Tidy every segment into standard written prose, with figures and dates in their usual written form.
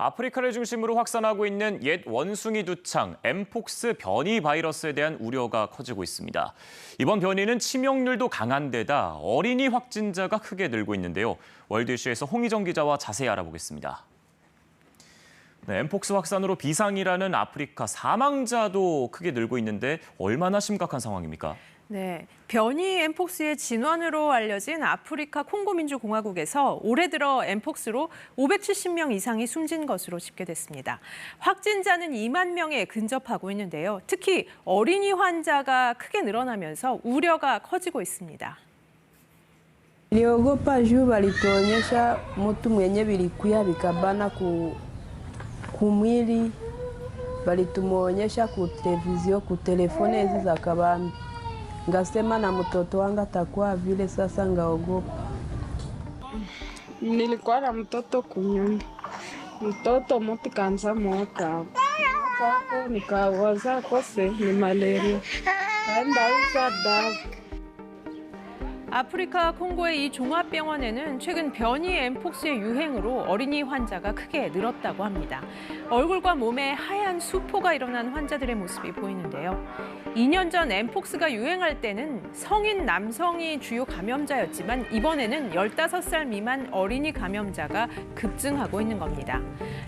아프리카를 중심으로 확산하고 있는 옛 원숭이 두창, 엠폭스 변이 바이러스에 대한 우려가 커지고 있습니다. 이번 변이는 치명률도 강한 데다 어린이 확진자가 크게 늘고 있는데요. 월드 이슈에서 홍희정 기자와 자세히 알아보겠습니다. 네, 엠폭스 확산으로 비상이라는 아프리카 사망자도 크게 늘고 있는데 얼마나 심각한 상황입니까? 네, 변이 엠폭스의 진원으로 알려진 아프리카 콩고민주공화국에서 올해 들어 엠폭스로 570명 이상이 숨진 것으로 집계됐습니다. 확진자는 2만 명에 근접하고 있는데요. 특히 어린이 환자가 크게 늘어나면서 우려가 커지고 있습니다. Niliogopa juu walituonyesha mtu mwenye vilikuya vikabana kumwili, walitumuonyesha kutelevizio, kutelefoni hizi za kabambi. Ngasema na mtoto wangu atakuwa vile, sasa ngaogopa. Nilikuwa na mtoto kunyumba, mtoto moto kanza moka hapo, nikawaza kose ni malaria, kaenda uza dawa. 아프리카 콩고의 이 종합병원에는 최근 변이 엠폭스의 유행으로 어린이 환자가 크게 늘었다고 합니다. 얼굴과 몸에 하얀 수포가 일어난 환자들의 모습이 보이는데요. 2년 전 엠폭스가 유행할 때는 성인 남성이 주요 감염자였지만 이번에는 15살 미만 어린이 감염자가 급증하고 있는 겁니다.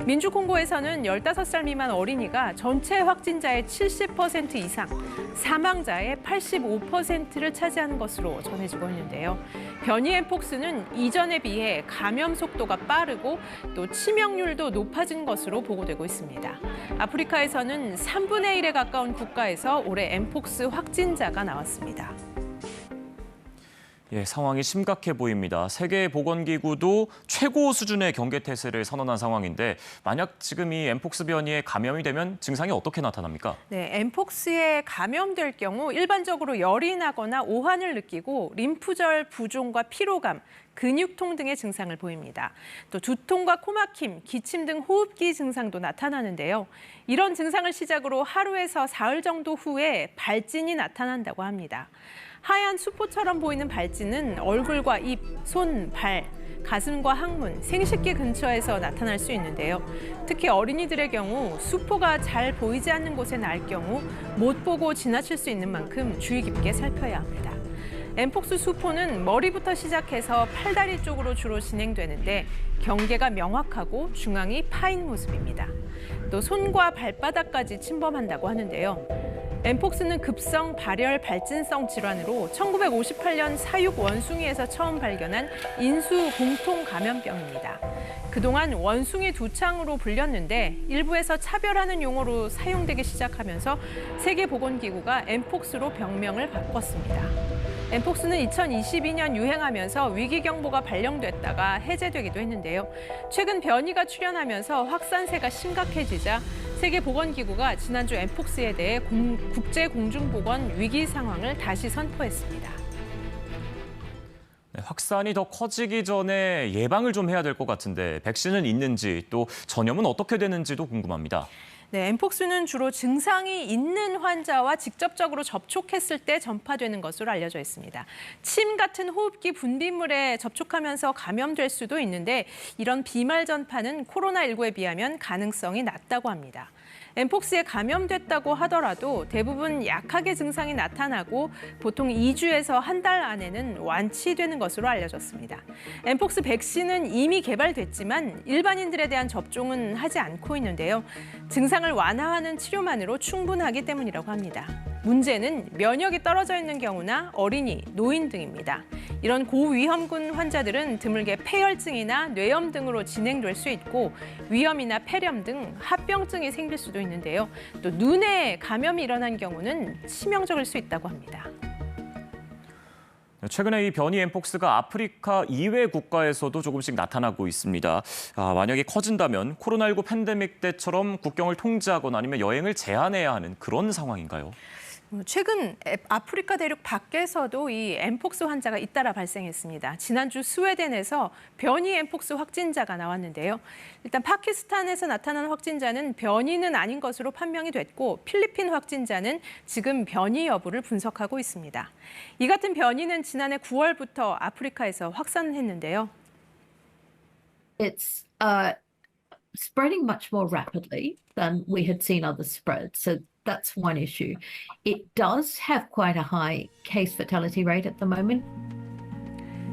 민주콩고에서는 15살 미만 어린이가 전체 확진자의 70% 이상, 사망자의 85%를 차지하는 것으로 전해지고 있는데요. 변이 엠폭스는 이전에 비해 감염 속도가 빠르고 또 치명률도 높아진 것으로 보고되고 있습니다. 아프리카에서는 3분의 1에 가까운 국가에서 올해 엠폭스 확진자가 나왔습니다. 예, 상황이 심각해 보입니다. 세계보건기구도 최고 수준의 경계태세를 선언한 상황인데 만약 지금 이 엠폭스 변이에 감염이 되면 증상이 어떻게 나타납니까? 네, 엠폭스에 감염될 경우 일반적으로 열이 나거나 오한을 느끼고 림프절 부종과 피로감, 근육통 등의 증상을 보입니다. 또 두통과 코막힘, 기침 등 호흡기 증상도 나타나는데요. 이런 증상을 시작으로 하루에서 사흘 정도 후에 발진이 나타난다고 합니다. 하얀 수포처럼 보이는 발진은 얼굴과 입, 손, 발, 가슴과 항문, 생식기 근처에서 나타날 수 있는데요. 특히 어린이들의 경우 수포가 잘 보이지 않는 곳에 날 경우 못 보고 지나칠 수 있는 만큼 주의 깊게 살펴야 합니다. 엠폭스 수포는 머리부터 시작해서 팔다리 쪽으로 주로 진행되는데 경계가 명확하고 중앙이 파인 모습입니다. 또 손과 발바닥까지 침범한다고 하는데요. 엠폭스는 급성 발열 발진성 질환으로 1958년 사육 원숭이에서 처음 발견한 인수 공통 감염병입니다. 그동안 원숭이 두창으로 불렸는데 일부에서 차별하는 용어로 사용되기 시작하면서 세계보건기구가 엠폭스로 병명을 바꿨습니다. 엠폭스는 2022년 유행하면서 위기경보가 발령됐다가 해제되기도 했는데요. 최근 변이가 출현하면서 확산세가 심각해지자 세계보건기구가 지난주 엠폭스에 대해 국제공중보건 위기 상황을 다시 선포했습니다. 네, 확산이 더 커지기 전에 예방을 좀 해야 될 것 같은데 백신은 있는지 또 전염은 어떻게 되는지도 궁금합니다. 네, 엠폭스는 주로 증상이 있는 환자와 직접적으로 접촉했을 때 전파되는 것으로 알려져 있습니다. 침 같은 호흡기 분비물에 접촉하면서 감염될 수도 있는데 이런 비말 전파는 코로나19에 비하면 가능성이 낮다고 합니다. 엠폭스에 감염됐다고 하더라도 대부분 약하게 증상이 나타나고 보통 2주에서 한 달 안에는 완치되는 것으로 알려졌습니다. 엠폭스 백신은 이미 개발됐지만 일반인들에 대한 접종은 하지 않고 있는데요. 증상을 완화하는 치료만으로 충분하기 때문이라고 합니다. 문제는 면역이 떨어져 있는 경우나 어린이, 노인 등입니다. 이런 고위험군 환자들은 드물게 폐혈증이나 뇌염 등으로 진행될 수 있고 위염이나 폐렴 등 합병증이 생길 수도 있는데요. 또 눈에 감염이 일어난 경우는 치명적일 수 있다고 합니다. 최근에 이 변이 엠폭스가 아프리카 이외 국가에서도 조금씩 나타나고 있습니다. 만약에 커진다면 코로나19 팬데믹 때처럼 국경을 통제하거나 아니면 여행을 제한해야 하는 그런 상황인가요? 최근 아프리카 대륙 밖에서도 이 엠폭스 환자가 잇따라 발생했습니다. 지난주 스웨덴에서 변이 엠폭스 확진자가 나왔는데요. 일단 파키스탄에서 나타난 확진자는 변이는 아닌 것으로 판명이 됐고 필리핀 확진자는 지금 변이 여부를 분석하고 있습니다. 이 같은 변이는 지난해 9월부터 아프리카에서 확산했는데요. It's spreading much more rapidly than we had seen others spread. So that's one issue. It does have quite a high case fatality rate at the moment.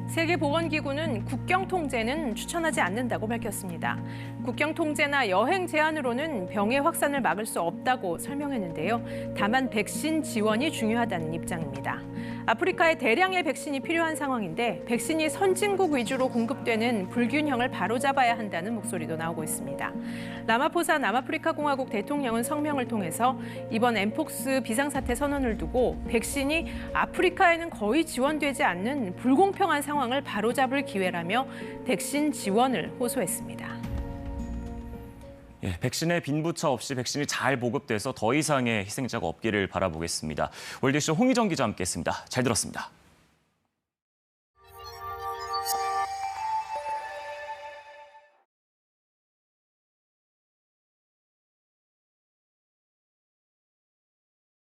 세계보건기구는 국경 통제는 추천하지 않는다고 밝혔습니다. 국경 통제나 여행 제한으로는 병의 확산을 막을 수 없다고 설명했는데요. 다만 백신 지원이 중요하다는 입장입니다. 아프리카에 대량의 백신이 필요한 상황인데 백신이 선진국 위주로 공급되는 불균형을 바로잡아야 한다는 목소리도 나오고 있습니다. 라마포사 남아프리카 공화국 대통령은 성명을 통해서 이번 엠폭스 비상사태 선언을 두고 백신이 아프리카에는 거의 지원되지 않는 불공평한 상황을 바로잡을 기회라며 백신 지원을 호소했습니다. 예, 백신의 빈부차 없이 백신이 잘 보급돼서 더 이상의 희생자가 없기를 바라보겠습니다. 월드쇼 홍희정 기자 함께했습니다. 잘 들었습니다.